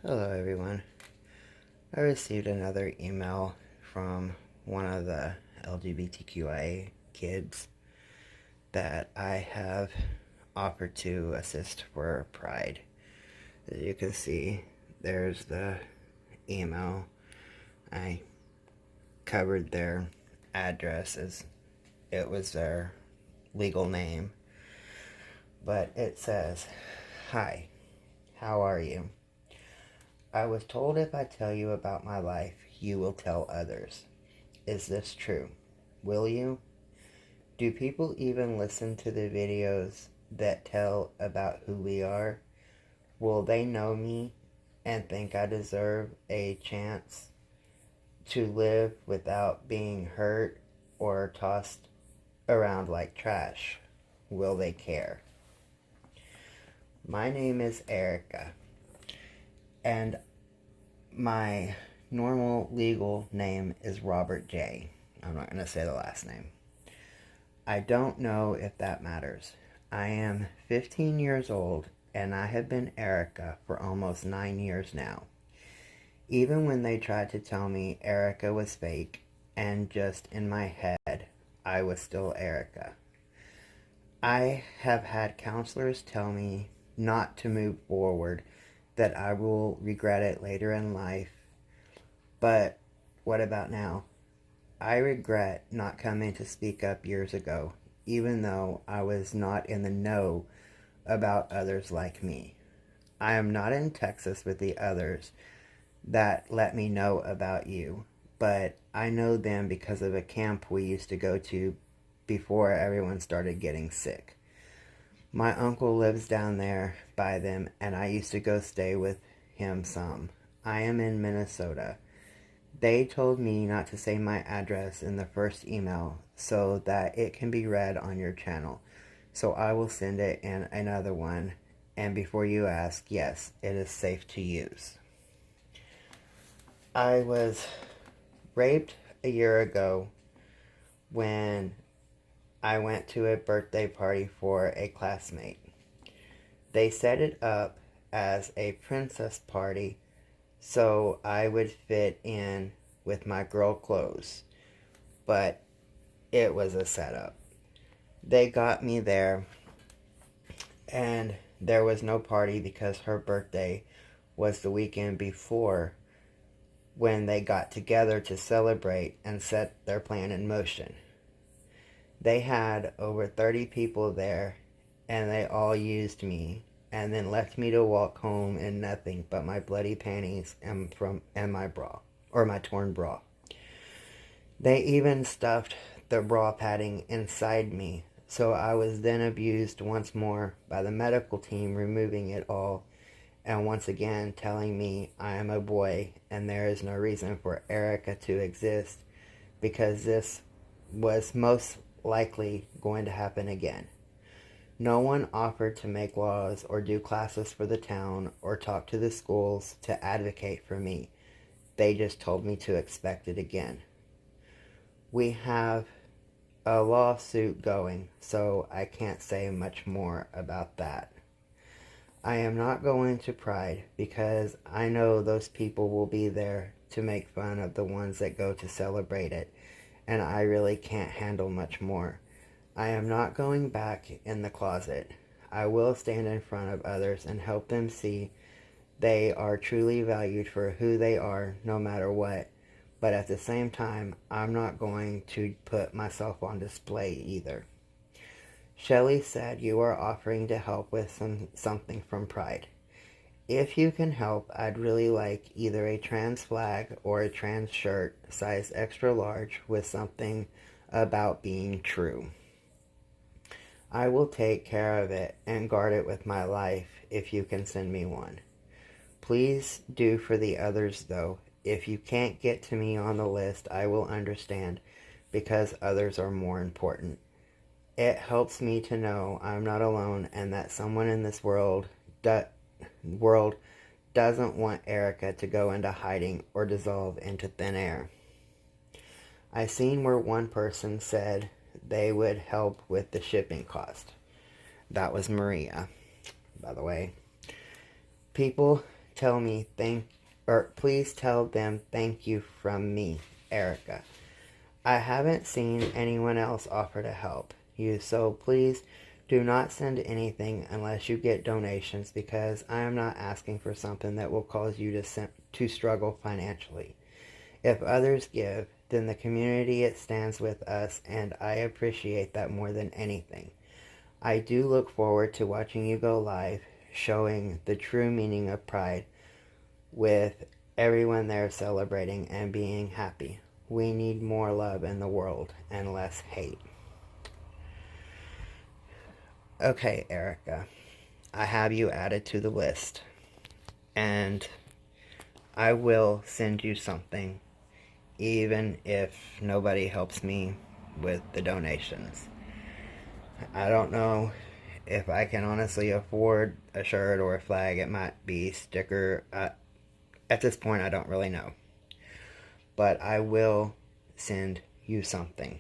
Hello everyone. I received another email from one of the lgbtqia kids that I have offered to assist for Pride. As you can see, there's the email. I covered their address as it was their legal name. But it says, "Hi, how are you? I was told if I tell you about my life, you will tell others. Is this true? Will you? Do people even listen to the videos that tell about who we are? Will they know me and think I deserve a chance to live without being hurt or tossed around like trash? Will they care?" My name is Erica, and my normal legal name is Robert J. I'm not going to say the last name. I don't know if that matters. I am 15 years old, and I have been Erica for almost 9 years now. Even when they tried to tell me Erica was fake and just in my head, I was still Erica. I have had counselors tell me not to move forward, that I will regret it later in life. But what about now? I regret not coming to speak up years ago, even though I was not in the know about others like me. I am not in Texas with the others that let me know about you, but I know them because of a camp we used to go to before everyone started getting sick. My uncle lives down there by them, and I used to go stay with him some. I am in Minnesota. They told me not to say my address in the first email so that it can be read on your channel. So I will send it in another one. And before you ask, yes, it is safe to use. I was raped a year ago when I went to a birthday party for a classmate. They set it up as a princess party so I would fit in with my girl clothes, but it was a setup. They got me there, and there was no party because her birthday was the weekend before, when they got together to celebrate and set their plan in motion. They had over 30 people there, and they all used me and then left me to walk home in nothing but my bloody panties and my bra, or my torn bra. They even stuffed the bra padding inside me, so I was then abused once more by the medical team, removing it all and once again telling me I am a boy and there is no reason for Erica to exist, because this was most likely going to happen again. No one offered to make laws or do classes for the town or talk to the schools to advocate for me. They just told me to expect it again. We have a lawsuit going, so I can't say much more about that. I am not going to Pride because I know those people will be there to make fun of the ones that go to celebrate it, and I really can't handle much more. I am not going back in the closet. I will stand in front of others and help them see they are truly valued for who they are, no matter what. But at the same time, I'm not going to put myself on display either. Shelley said you are offering to help with something from Pride. If you can help, I'd really like either a trans flag or a trans shirt, size extra large, with something about being true. I will take care of it and guard it with my life if you can send me one. Please do for the others though. If you can't get to me on the list, I will understand, because others are more important. It helps me to know I'm not alone and that someone in this world doesn't want Erica to go into hiding or dissolve into thin air. I seen where one person said they would help with the shipping cost. That was Maria, by the way. People tell me please tell them thank you from me, Erica. I haven't seen anyone else offer to help you, so please do not send anything unless you get donations, because I am not asking for something that will cause you to struggle financially. If others give, then the community it stands with us, and I appreciate that more than anything. I do look forward to watching you go live, showing the true meaning of pride with everyone there celebrating and being happy. We need more love in the world and less hate. Okay, Erica, I have you added to the list, and I will send you something, even if nobody helps me with the donations. I don't know if I can honestly afford a shirt or a flag. It might be sticker. At this point, I don't really know. But I will send you something.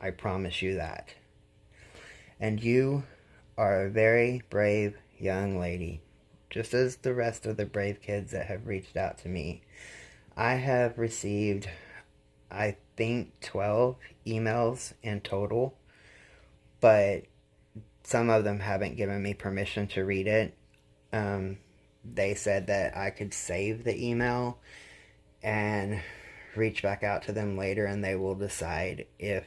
I promise you that. And you are a very brave young lady, just as the rest of the brave kids that have reached out to me. I have received, I think, 12 emails in total, but some of them haven't given me permission to read it. They said that I could save the email and reach back out to them later, and they will decide if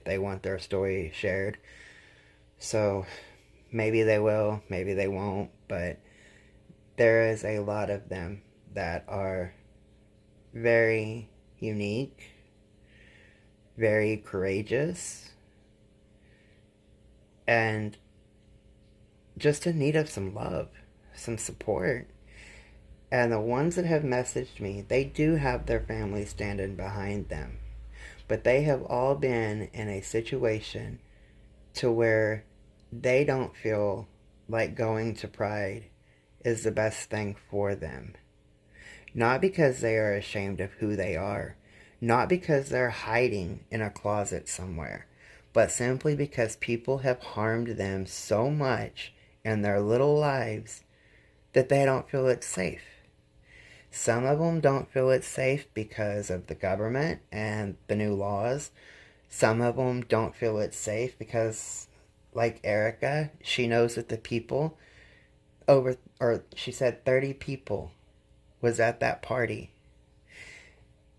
they want their story shared. So maybe they will, maybe they won't, but there is a lot of them that are very unique, very courageous, and just in need of some love, some support. And the ones that have messaged me, they do have their family standing behind them. But they have all been in a situation to where they don't feel like going to Pride is the best thing for them. Not because they are ashamed of who they are. Not because they're hiding in a closet somewhere. But simply because people have harmed them so much in their little lives that they don't feel it's safe. Some of them don't feel it's safe because of the government and the new laws. Some of them don't feel it's safe because, like Erica, she knows that the people she said 30 people was at that party.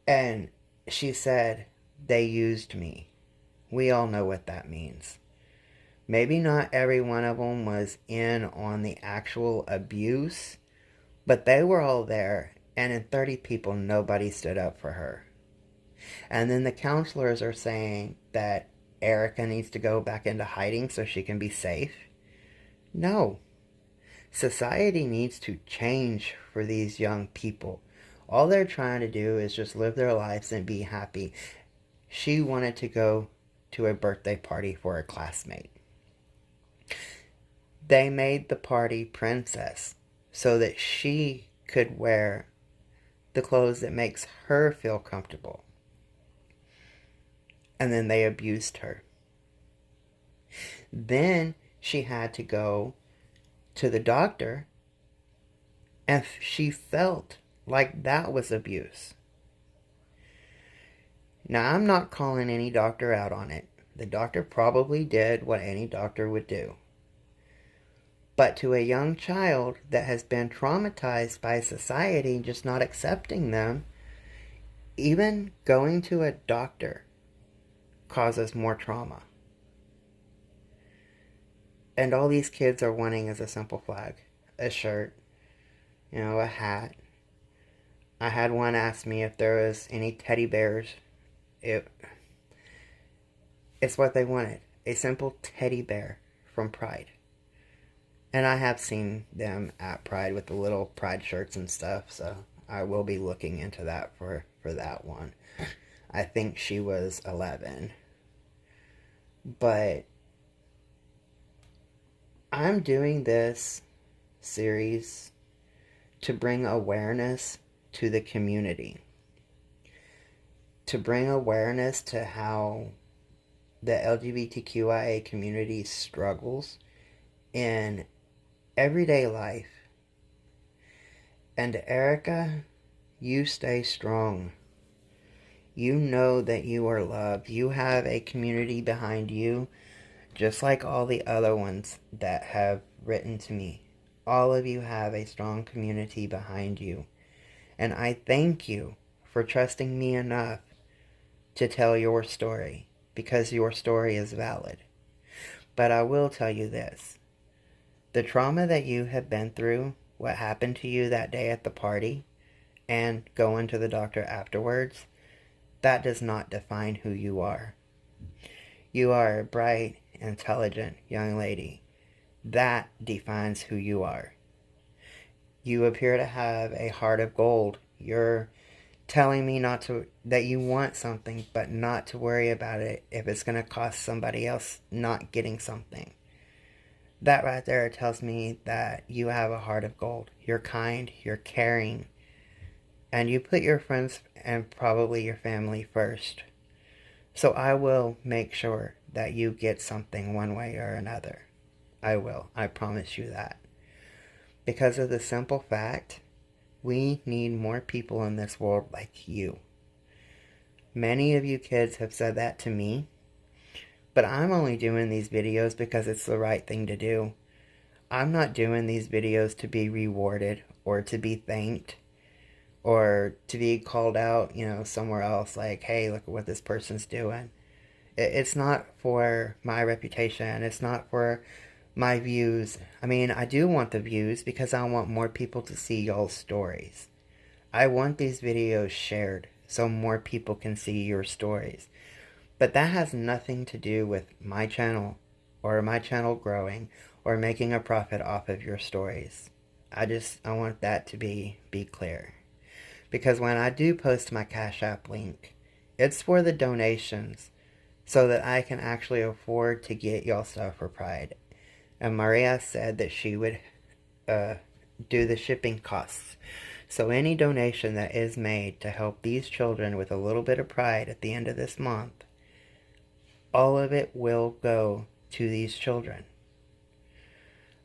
And she said, they used me. We all know what that means. Maybe not every one of them was in on the actual abuse, but they were all there, and in 30 people, nobody stood up for her. And then the counselors are saying that Erica needs to go back into hiding so she can be safe. No. Society needs to change for these young people. All they're trying to do is just live their lives and be happy. She wanted to go to a birthday party for a classmate. They made the party princess so that she could wear the clothes that makes her feel comfortable. And then they abused her. Then she had to go to the doctor, and she felt like that was abuse. Now, I'm not calling any doctor out on it. The doctor probably did what any doctor would do. But to a young child that has been traumatized by society just not accepting them, even going to a doctor causes more trauma. And all these kids are wanting is a simple flag, a shirt, a hat. I had one ask me if there was any teddy bears. It's what they wanted, a simple teddy bear from Pride. And I have seen them at Pride with the little Pride shirts and stuff, so I will be looking into that for that one. I think she was 11. But I'm doing this series to bring awareness to the community. To bring awareness to how the LGBTQIA community struggles in everyday life. And Erica, you stay strong. You know that you are loved. You have a community behind you, just like all the other ones that have written to me. All of you have a strong community behind you. And I thank you for trusting me enough to tell your story, because your story is valid. But I will tell you this. The trauma that you have been through, what happened to you that day at the party, and going to the doctor afterwards, that does not define who you are. You are a bright, intelligent young lady. That defines who you are. You appear to have a heart of gold. You're telling me that you want something, but not to worry about it if it's going to cost somebody else not getting something. That right there tells me that you have a heart of gold. You're kind, you're caring, and you put your friends and probably your family first. So I will make sure that you get something one way or another. I will. I promise you that. Because of the simple fact, we need more people in this world like you. Many of you kids have said that to me, but I'm only doing these videos because it's the right thing to do. I'm not doing these videos to be rewarded or to be thanked or to be called out, somewhere else, like, hey, look at what this person's doing. It's not for my reputation. It's not for my views. I mean, I do want the views because I want more people to see y'all's stories. I want these videos shared so more people can see your stories. But that has nothing to do with my channel or my channel growing or making a profit off of your stories. I want that to be clear. Because when I do post my Cash App link, it's for the donations so that I can actually afford to get y'all stuff for Pride. And Maria said that she would do the shipping costs. So any donation that is made to help these children with a little bit of Pride at the end of this month, all of it will go to these children.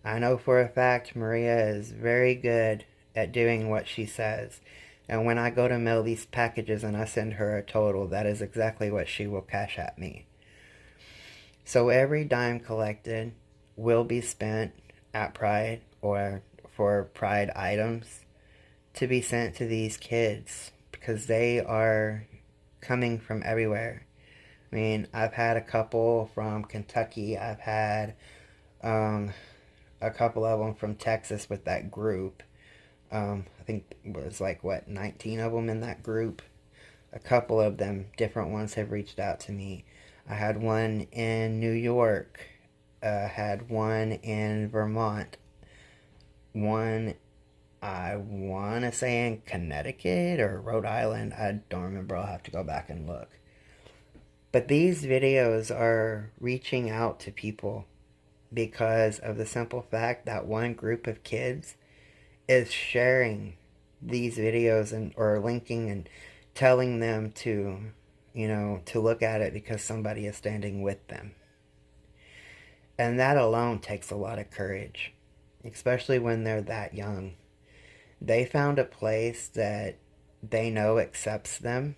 I know for a fact Maria is very good at doing what she says. And when I go to mail these packages and I send her a total, that is exactly what she will cash at me. So every dime collected will be spent at Pride or for Pride items to be sent to these kids because they are coming from everywhere. I mean, I've had a couple from Kentucky. I've had a couple of them from Texas with that group. I think it was 19 of them in that group. A couple of them, different ones, have reached out to me. I had one in New York. Had one in Vermont. One, I want to say in Connecticut or Rhode Island. I don't remember. I'll have to go back and look. But these videos are reaching out to people because of the simple fact that one group of kids is sharing these videos or linking and telling them to look at it because somebody is standing with them. And that alone takes a lot of courage, especially when they're that young. They found a place that they know accepts them,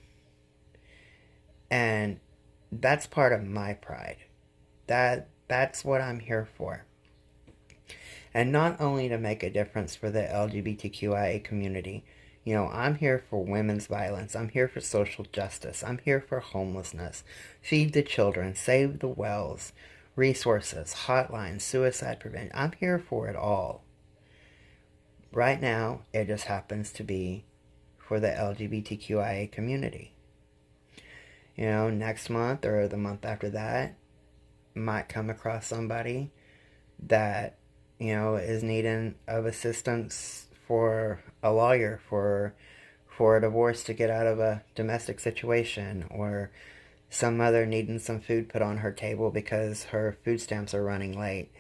and that's part of my pride. That's what I'm here for. And not only to make a difference for the LGBTQIA community. I'm here for women's violence. I'm here for social justice. I'm here for homelessness. Feed the children. Save the wells. Resources. Hotlines. Suicide prevention. I'm here for it all. Right now, it just happens to be for the LGBTQIA community. Next month or the month after that, might come across somebody that is needing of assistance for a lawyer for a divorce to get out of a domestic situation, or some mother needing some food put on her table because her food stamps are running late.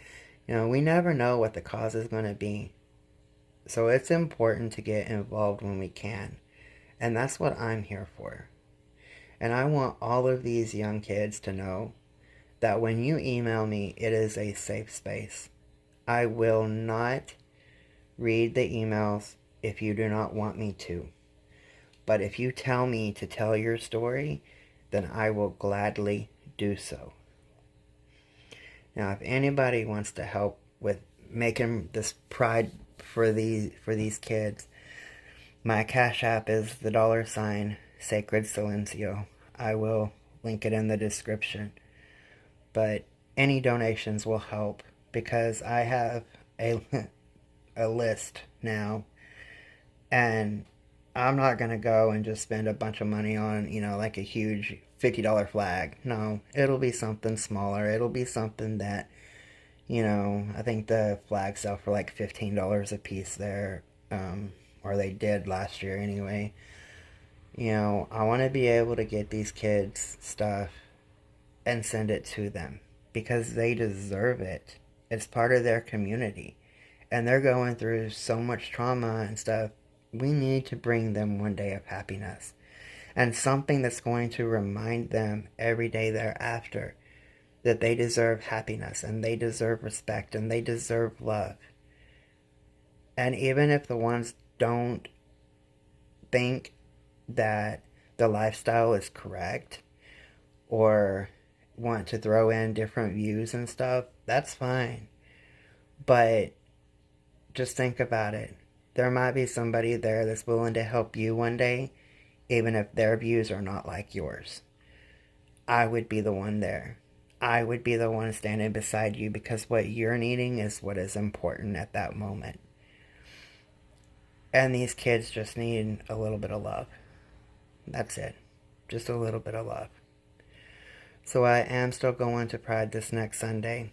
We never know what the cause is going to be. So it's important to get involved when we can. And that's what I'm here for. And I want all of these young kids to know that when you email me, it is a safe space. I will not read the emails if you do not want me to. But if you tell me to tell your story, then I will gladly do so. Now, if anybody wants to help with making this pride for these kids, my Cash App is the $ Sacred Silencio. I will link it in the description. But any donations will help, because I have a list now, and I'm not going to go and just spend a bunch of money on, like a huge $50 flag. No, it'll be something smaller. It'll be something that, I think the flags sell for like $15 a piece there, or they did last year anyway. I want to be able to get these kids stuff and send it to them, because they deserve it. It's part of their community, and they're going through so much trauma and stuff. We need to bring them one day of happiness, and something that's going to remind them every day thereafter that they deserve happiness, and they deserve respect, and they deserve love. And even if the ones don't think that the lifestyle is correct, or want to throw in different views and stuff, that's fine. But just think about it. There might be somebody there that's willing to help you one day, even if their views are not like yours. I would be the one there. I would be the one standing beside you, because what you're needing is what is important at that moment. And these kids just need a little bit of love. That's it. Just a little bit of love. So I am still going to Pride this next Sunday.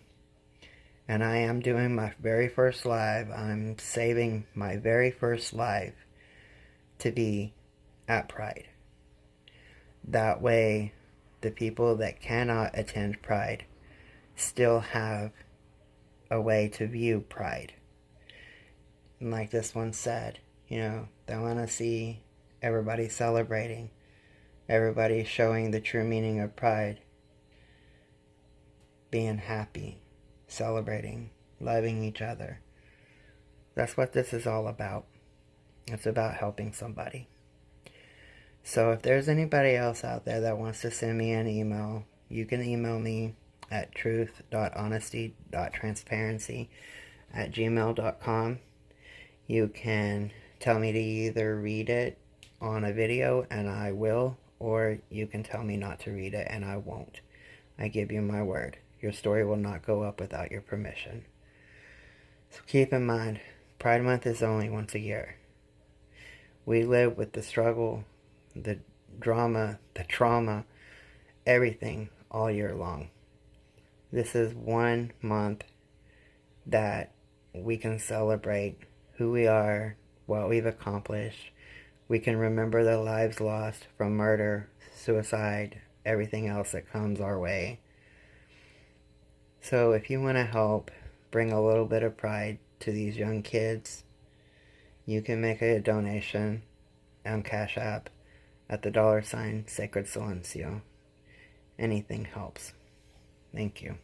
And I am doing my very first live. I'm saving my very first live to be at Pride. That way, the people that cannot attend Pride still have a way to view Pride. And like this one said, they want to see everybody celebrating, everybody showing the true meaning of Pride, being happy, celebrating, loving each other. That's what this is all about. It's about helping somebody. So if there's anybody else out there that wants to send me an email, you can email me at truth.honesty.transparency@gmail.com. You can tell me to either read it on a video, and I will, or you can tell me not to read it, and I won't. I give you my word. Your story will not go up without your permission. So keep in mind, Pride Month is only once a year. We live with the struggle, the drama, the trauma, everything all year long. This is one month that we can celebrate who we are, what we've accomplished. We can remember the lives lost from murder, suicide, everything else that comes our way. So if you want to help bring a little bit of pride to these young kids, you can make a donation on Cash App at the $ Sacred Silencio. Anything helps. Thank you.